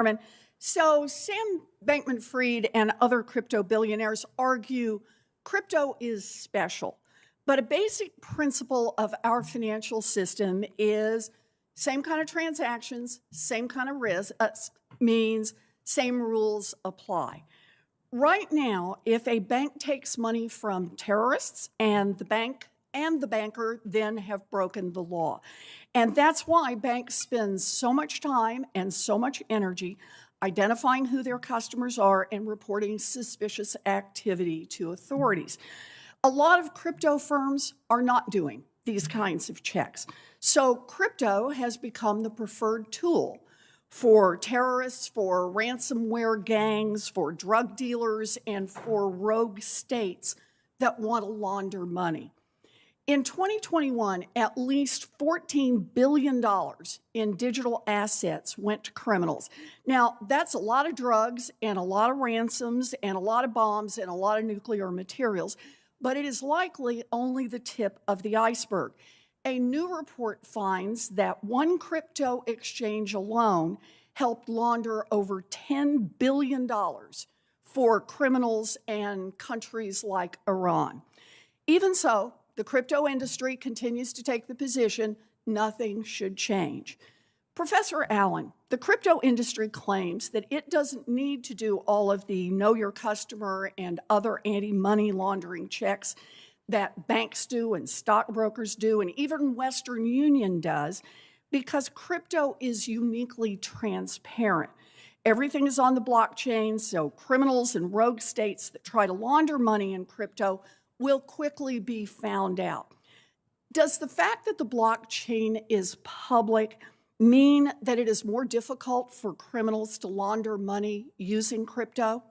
Chairman. So Sam Bankman-Fried and other crypto billionaires argue crypto is special. But a basic principle of our financial system is same kind of transactions, same kind of risk, means same rules apply. Right now, if a bank takes money from terrorists and the bank and the banker then have broken the law. And that's why banks spend so much time and so much energy identifying who their customers are and reporting suspicious activity to authorities. A lot of crypto firms are not doing these kinds of checks. So crypto has become the preferred tool for terrorists, for ransomware gangs, for drug dealers, and for rogue states that want to launder money. In 2021, at least $14 billion in digital assets went to criminals. Now, that's a lot of drugs and a lot of ransoms and a lot of bombs and a lot of nuclear materials, but it is likely only the tip of the iceberg. A new report finds that one crypto exchange alone helped launder over $10 billion for criminals and countries like Iran. Even so, the crypto industry continues to take the position nothing should change. Professor Allen, the crypto industry claims that it doesn't need to do all of the know your customer and other anti-money laundering checks that banks do and stockbrokers do and even Western Union does because crypto is uniquely transparent. Everything is on the blockchain, so criminals and rogue states that try to launder money in crypto will quickly be found out. Does the fact that the blockchain is public mean that it is more difficult for criminals to launder money using crypto?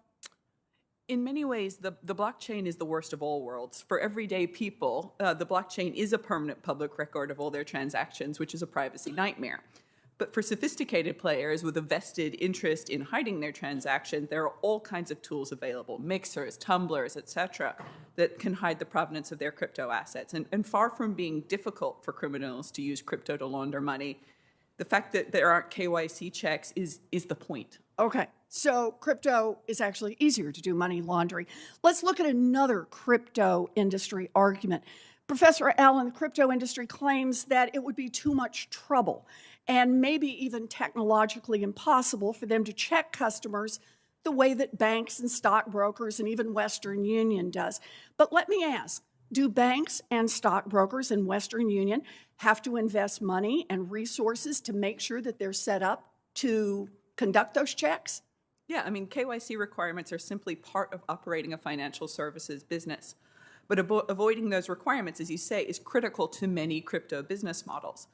In many ways, the blockchain is the worst of all worlds. For everyday people, the blockchain is a permanent public record of all their transactions, which is a privacy nightmare. But for sophisticated players with a vested interest in hiding their transactions, there are all kinds of tools available, mixers, tumblers, etc., that can hide the provenance of their crypto assets. And far from being difficult for criminals to use crypto to launder money, the fact that there aren't KYC checks is the point. Okay, so crypto is actually easier to do money laundering. Let's look at another crypto industry argument. Professor Allen, the crypto industry claims that it would be too much trouble and maybe even technologically impossible for them to check customers the way that banks and stockbrokers and even Western Union does. But let me ask, do banks and stockbrokers in Western Union have to invest money and resources to make sure that they're set up to conduct those checks? Yeah, I mean, KYC requirements are simply part of operating a financial services business. But avoiding those requirements, as you say, is critical to many crypto business models.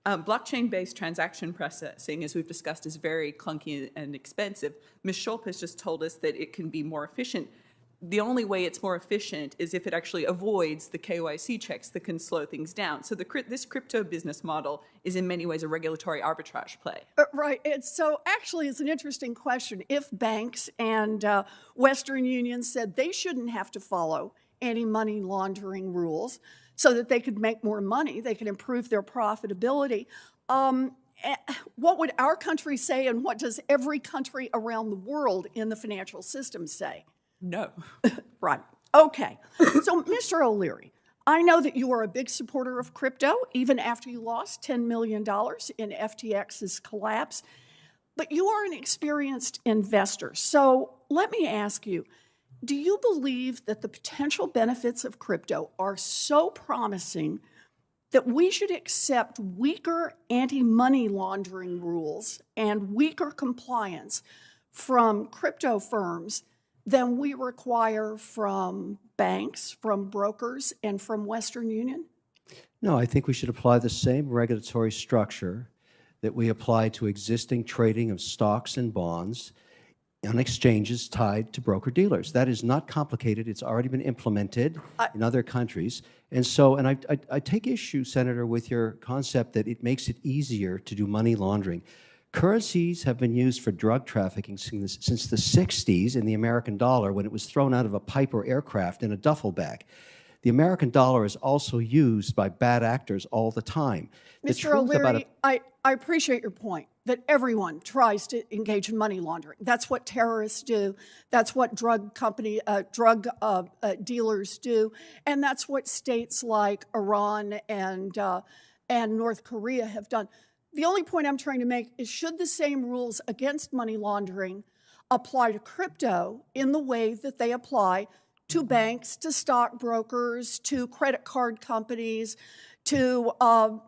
Blockchain-based transaction processing, as we've discussed, is very clunky and expensive. Ms. Schulp has just told us that it can be more efficient. The only way it's more efficient is if it actually avoids the KYC checks that can slow things down. So this crypto business model is in many ways a regulatory arbitrage play. Right. So actually, it's an interesting question. If banks and Western Union said they shouldn't have to follow anti-money laundering rules so that they could make more money, they could improve their profitability, what would our country say, and what does every country around the world in the financial system say? No. Right. Okay. So, Mr. O'Leary, I know that you are a big supporter of crypto, even after you lost $10 million in FTX's collapse, but you are an experienced investor. So let me ask you, do you believe that the potential benefits of crypto are so promising that we should accept weaker anti-money laundering rules and weaker compliance from crypto firms than we require from banks, from brokers, and from Western Union? No, I think we should apply the same regulatory structure that we apply to existing trading of stocks and bonds on exchanges tied to broker-dealers. That is not complicated. It's already been implemented in other countries. And so, and I take issue, Senator, with your concept that it makes it easier to do money laundering. Currencies have been used for drug trafficking since the 60s in the American dollar when it was thrown out of a Piper aircraft in a duffel bag. The American dollar is also used by bad actors all the time. The Mr. truth about O'Leary, I appreciate your point that everyone tries to engage in money laundering. That's what terrorists do. That's what drug dealers do, and that's what states like Iran and North Korea have done. The only point I'm trying to make is, should the same rules against money laundering apply to crypto in the way that they apply to banks, to stockbrokers, to credit card companies, to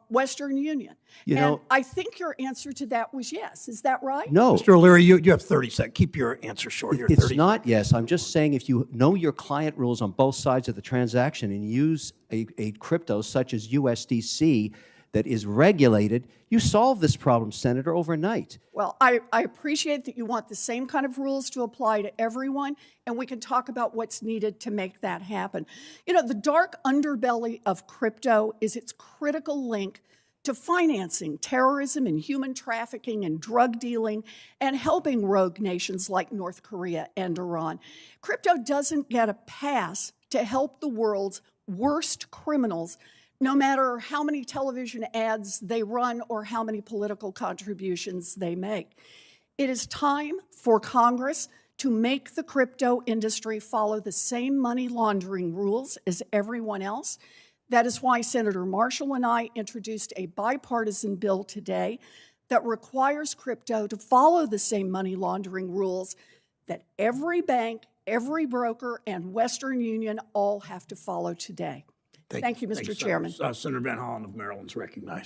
Western Union? And I think your answer to that was yes. Is that right? No. Mr. O'Leary, you have 30 seconds. Keep your answer short. You're It's 30. not yes. I'm just saying if you know your client rules on both sides of the transaction and use a crypto such as USDC that is regulated, you solve this problem, Senator, overnight. Well, I appreciate that you want the same kind of rules to apply to everyone, and we can talk about what's needed to make that happen. You know, the dark underbelly of crypto is its critical link to financing terrorism and human trafficking and drug dealing and helping rogue nations like North Korea and Iran. Crypto doesn't get a pass to help the world's worst criminals, no matter how many television ads they run or how many political contributions they make. It is time for Congress to make the crypto industry follow the same money laundering rules as everyone else. That is why Senator Marshall and I introduced a bipartisan bill today that requires crypto to follow the same money laundering rules that every bank, every broker, and Western Union all have to follow today. Thank you, Mr. Chairman. Senator Van Hollen of Maryland is recognized.